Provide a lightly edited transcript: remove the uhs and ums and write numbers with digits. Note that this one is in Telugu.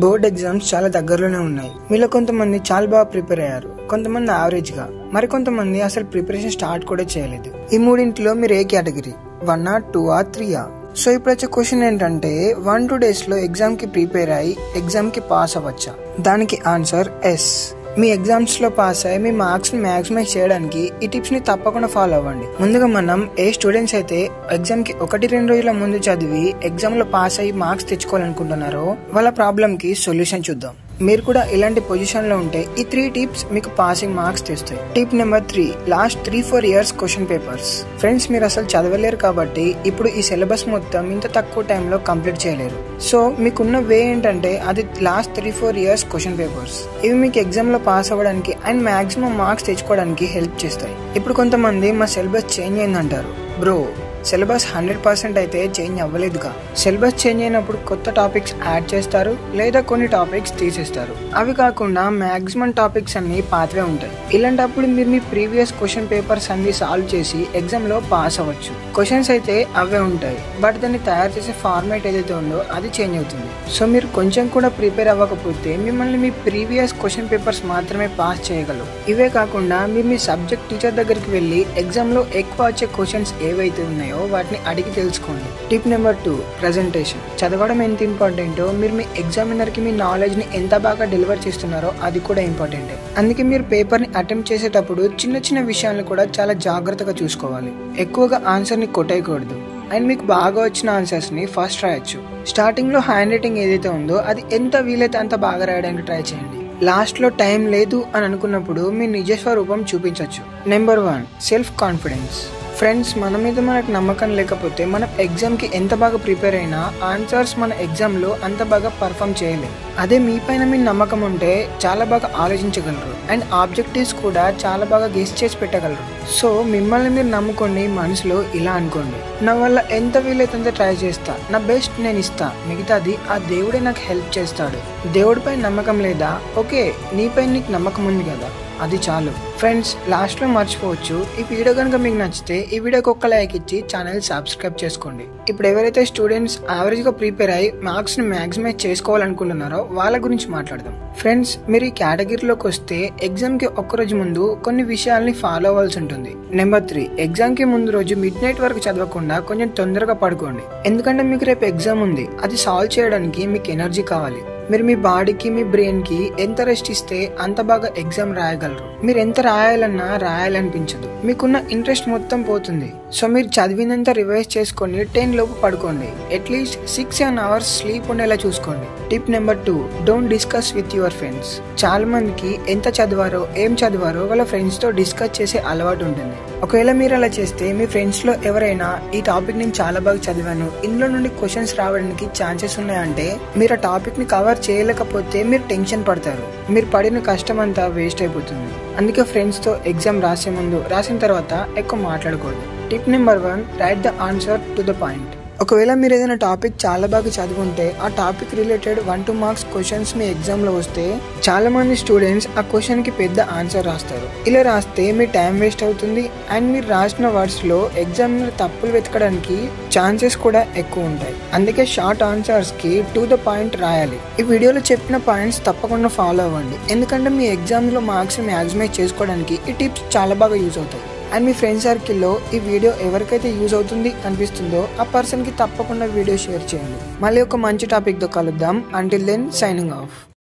బోర్డ్ ఎగ్జామ్స్ చాలా దగ్గరలోనే ఉన్నాయి. మీలో కొంతమంది చాలా బాగా ప్రిపేర్ అయ్యారు, కొంతమంది యావరేజ్ గా, మరి కొంతమంది అసలు ప్రిపరేషన్ స్టార్ట్ కూడా చేయలేదు. ఈ మూడింటిలో మీరు ఏ కేటగిరీ, 1 2 3? సో ఇప్పుడు వచ్చే క్వశ్చన్ ఏంటంటే 1-2 days లో ఎగ్జామ్ కి ప్రిపేర్ అయ్యి ఎగ్జామ్ కి పాస్ అవ్వచ్చా? దానికి ఆన్సర్ ఎస్. మీ ఎగ్జామ్స్ లో పాస్ అయ్యి మీ మార్క్స్ ని మాక్సిమైజ్ చేయడానికి ఈ టిప్స్ ని తప్పకుండా ఫాలో అవ్వండి. ముందుగా మనం ఏ స్టూడెంట్స్ అయితే ఎగ్జామ్ కి 1-2 రోజుల ముందు చదివి ఎగ్జామ్ లో పాస్ అయ్యి మార్క్స్ తెచ్చుకోవాలనుకుంటున్నారో వాళ్ళ ప్రాబ్లం కి సొల్యూషన్ చూద్దాం. మీరు కూడా ఇలాంటి పొజిషన్ లో ఉంటే ఈ 3 టిప్స్ మీకు పాసింగ్ మార్క్స్ తెస్తాయి. Tip number 3, last 3-4 years question papers. Friends, మీరు అసలు చదవలేరు కాబట్టి ఇప్పుడు ఈ సిలబస్ మొత్తం ఇంత తక్కువ టైంలో కంప్లీట్ చేయలేరు. సో మీకున్న వే ఏంటంటే అది లాస్ట్ 3-4 years క్వశ్చన్ పేపర్స్. ఇవి మీకు ఎగ్జామ్ లో పాస్ అవ్వడానికి అండ్ మాక్సిమం మార్క్స్ తెచ్చుకోవడానికి హెల్ప్ చేస్తాయి. ఇప్పుడు కొంతమంది మా సిలబస్ చేంజ్ అయిందంటారు. బ్రో, సిలబస్ 100% అయితే చేంజ్ అవ్వలేదుగా. సిలబస్ చేంజ్ అయినప్పుడు కొత్త టాపిక్స్ యాడ్ చేస్తారు లేదా కొన్ని టాపిక్స్ తీసేస్తారు. అవి కాకుండా మాక్సిమం టాపిక్స్ అన్ని పాతవే ఉంటాయి. ఇలాంటప్పుడు మీరు మీ ప్రీవియస్ క్వశ్చన్ పేపర్స్ అన్ని సాల్వ్ చేసి ఎగ్జామ్ లో పాస్ అవ్వచ్చు. క్వశ్చన్స్ అయితే అవే ఉంటాయి, బట్ దాన్ని తయారు చేసే ఫార్మాట్ ఏదైతే ఉందో అది చేంజ్ అవుతుంది. సో మీరు కొంచెం కూడా ప్రిపేర్ అవ్వకపోతే మిమ్మల్ని మీ ప్రీవియస్ క్వశ్చన్ పేపర్స్ మాత్రమే పాస్ చేయగలరు. ఇవే కాకుండా మీరు మీ సబ్జెక్ట్ టీచర్ దగ్గరికి వెళ్ళి ఎగ్జామ్ లో ఎక్కువ వచ్చే క్వశ్చన్స్ ఏవైతే ఉన్నాయో వాటిని అడిగి తెలుసుకోండి. Tip number 2, presentation. చదవడం ఎంత ఇంపార్టెంటో మీరు మీ ఎగ్జామినర్ కి మీ నాలెడ్జ్ ని ఎంత బాగా డెలివర్ చేస్తున్నారో అది కూడా ఇంపార్టెంట్. అందుకే మీరు పేపర్ ని అటెంప్ట్ చేసేటప్పుడు చిన్న చిన్న విషయాలను కూడా చాలా జాగ్రత్తగా చూసుకోవాలి. ఎక్కువగా ఆన్సర్ ని కొట్టేయకూడదు అండ్ మీకు బాగా వచ్చిన ఆన్సర్స్ ని ఫస్ట్ రాయొచ్చు. స్టార్టింగ్ లో హ్యాండ్ రైటింగ్ ఏదైతే ఉందో అది ఎంత వీలైతే అంత బాగా రాయడానికి ట్రై చేయండి. లాస్ట్ లో టైం లేదు అని అనుకున్నప్పుడు మీ నిజ స్వరూపం చూపించవచ్చు. Number 1, self confidence. ఫ్రెండ్స్, మన మీద మనకు నమ్మకం లేకపోతే మనం ఎగ్జామ్ కి ఎంత బాగా ప్రిపేర్ అయినా ఆన్సర్స్ మన ఎగ్జామ్ లో అంత బాగా పర్ఫామ్ చేయలేం. అదే మీ పైన మీ నమ్మకం ఉంటే చాలా బాగా ఆలోచించగలరు అండ్ ఆబ్జెక్టివ్స్ కూడా చాలా బాగా గెస్ చేసి పెట్టగలరు. సో మిమ్మల్ని మీరు నమ్ముకోండి. మనసులో ఇలా అనుకోండి, నా వల్ల ఎంత వీలైతే ట్రై చేస్తా, నా బెస్ట్ నేను ఇస్తా, మిగతాది ఆ దేవుడే నాకు హెల్ప్ చేస్తాడు. దేవుడిపై నమ్మకం లేదా? ఓకే, నీపై నీకు నమ్మకం ఉంది కదా, అది చాలు. ఫ్రెండ్స్, లాస్ట్ లో మర్చిపోవచ్చు, ఈ వీడియో కనుక మీకు నచ్చితే ఈ వీడియోకి ఒక లైక్ ఇచ్చి ఛానల్ సబ్స్క్రైబ్ చేసుకోండి. ఇప్పుడు ఎవరైతే స్టూడెంట్స్ యావరేజ్ గా ప్రిపేర్ అయ్యి మార్క్స్ ని మాక్సిమైజ్ చేసుకోవాలనుకుంటున్నారో వాళ్ళ గురించి మాట్లాడదాం. ఫ్రెండ్స్, మీరు ఈ కేటగిరీలోకి వస్తే ఎగ్జామ్ కి ఒక్కరోజు ముందు కొన్ని విషయాల్ని ఫాలో అవ్వాల్సి ఉంటుంది. నెంబర్ 3, ఎగ్జామ్ కి ముందు రోజు మిడ్ నైట్ వరకు చదవకుండా కొంచెం తొందరగా పడుకోండి. ఎందుకంటే మీకు రేపు ఎగ్జామ్ ఉంది, అది సాల్వ్ చేయడానికి మీకు ఎనర్జీ కావాలి. మీరు మీ బాడీకి మీ బ్రెయిన్ కి ఎంత రెస్ట్ ఇస్తే అంత బాగా ఎగ్జామ్ రాయగలరు. మీరు ఎంత రాయాలన్నా రాయాలనిపించదు, మీకున్న ఇంట్రెస్ట్ మొత్తం పోతుంది. సో మీరు చదివినంత రివైజ్ చేసుకొని 10 లోపు పడుకోండి. అట్లీస్ట్ 6-7 hours స్లీప్ ఉండేలా చూసుకోండి. Tip number 2, don't discuss with your friends. చాలా మందికి ఎంత చదివారో ఏం చదివారో వాళ్ళ ఫ్రెండ్స్ తో డిస్కస్ చేసే అలవాటు ఉంటుంది. ఒకవేళ మీరు అలా చేస్తే మీ ఫ్రెండ్స్ లో ఎవరైనా ఈ టాపిక్ నేను చాలా బాగా చదివాను, ఇందులో నుండి క్వశ్చన్స్ రావడానికి ఛాన్సెస్ ఉన్నాయంటే మీరు ఆ టాపిక్ ని కవర్ చేయలేకపోతే మీరు టెన్షన్ పడతారు. మీరు పడిన కష్టం అంతా వేస్ట్ అయిపోతుంది. అందుకే ఫ్రెండ్స్ తో ఎగ్జామ్ రాసే ముందు రాసిన తర్వాత ఎక్కువ మాట్లాడకూడదు. Tip number 1, right the answer to the point. ఒకవేళ మీరు ఏదైనా టాపిక్ చాలా బాగా చదువుంటే ఆ టాపిక్ రిలేటెడ్ 1-2 marks క్వశ్చన్స్ మీ ఎగ్జామ్ లో వస్తే చాలా మంది స్టూడెంట్స్ ఆ క్వశ్చన్ కి పెద్ద ఆన్సర్ రాస్తారు. ఇలా రాస్తే మీ టైం వేస్ట్ అవుతుంది అండ్ మీరు రాసిన వర్డ్స్ లో ఎగ్జామినర్ తప్పులు వెతకడానికి ఛాన్సెస్ కూడా ఎక్కువ ఉంటాయి. అందుకే షార్ట్ ఆన్సర్స్ కి టు ద పాయింట్ రాయాలి. ఈ వీడియోలో చెప్పిన పాయింట్స్ తప్పకుండా ఫాలో అవ్వండి, ఎందుకంటే మీ ఎగ్జామ్ లో మార్క్స్ మ్యాక్సిమైజ్ చేసుకోవడానికి ఈ టిప్స్ చాలా బాగా యూజ్ అవుతాయి. అండ్ మీ ఫ్రెండ్ సర్కిల్లో ఈ వీడియో ఎవరికైతే యూజ్ అవుతుంది అనిపిస్తుందో ఆ పర్సన్ కి తప్పకుండా వీడియో షేర్ చేయండి. మళ్ళీ ఒక మంచి టాపిక్ తో కలుద్దాం. Until then, signing of.